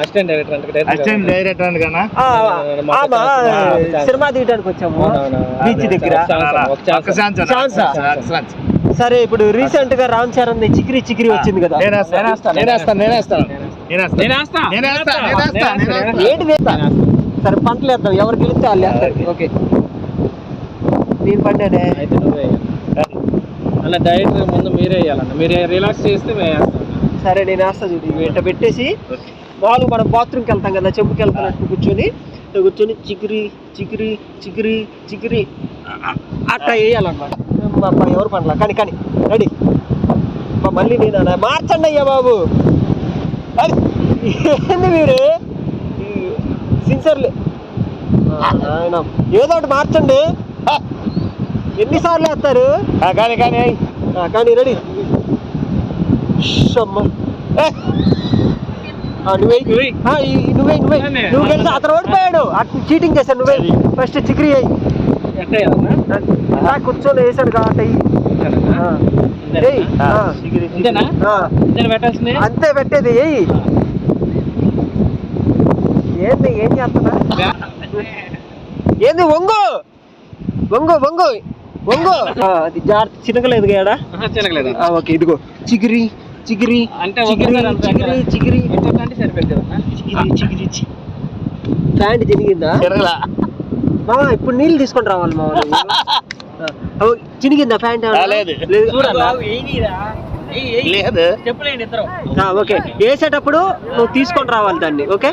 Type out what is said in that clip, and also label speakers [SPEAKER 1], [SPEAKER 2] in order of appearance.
[SPEAKER 1] Assistant director
[SPEAKER 2] cinema తీయడానికి వచ్చాము beach దగ్గర. సరే, ఇప్పుడు రీసెంట్ గా రామ్ చరణ్ చిక్రీ చిక్రీ వచ్చింది కదా. ఏంటి వేస్తా? సరే, పంటలు వేద్దాం, ఎవరు గెలిస్తే వాళ్ళు వేస్తారు. ఓకే, నేను పండానే.
[SPEAKER 1] అలా డైరెక్ట్ ముందు మీరే వేయాలన్న, మీరు రిలాక్స్ చేస్తే మేము వేస్తాం.
[SPEAKER 2] సరే, నేను వేస్తా. చూడు, ఇట్ట పెట్టేసి మామూలుగా మనం బాత్రూమ్కి వెళ్తాం కదా, చెంపుకి వెళ్తానట్టు కూర్చొని చికిరి చికిరి చికిరి చికిరి అట్లా వేయాలన్నమాట. ఎవరు పండ్లా కానీ కానీ రెడీ. మళ్ళీ నేను మార్చండి అయ్యా బాబు. ఏంది మీరు సిన్సియర్లీ ఏదో ఒకటి మార్చండి. ఎన్నిసార్లు వేస్తారు?
[SPEAKER 1] కానీ కానీ
[SPEAKER 2] కానీ రెడీ. నువ్వు గెలిచి అతను ఓడిపోయాడు. చీటింగ్ చేశాను. నువ్వే ఫస్ట్ చిక్రీ అయ్యి కూర్చొని వేసాడు కాబట్టి అంతే పెట్టేది. ఏంది ఏం చేస్తున్నా? ఏంది వంగు వంగు వంగు వంగు. అది చినకలేదు కదా? ఓకే, ఇదిగో చిగిరి చిగిరి అంటే చిగిరి చిగిరి చిగిరి ప్యాంట్ చినిగిందా? మామ ఇప్పుడు నీళ్ళు తీసుకొని రావాలి మామ. చినిగిందా ప్యాంట్? ఓకే, వేసేటప్పుడు నువ్వు తీసుకొని రావాలి దాన్ని. ఓకే.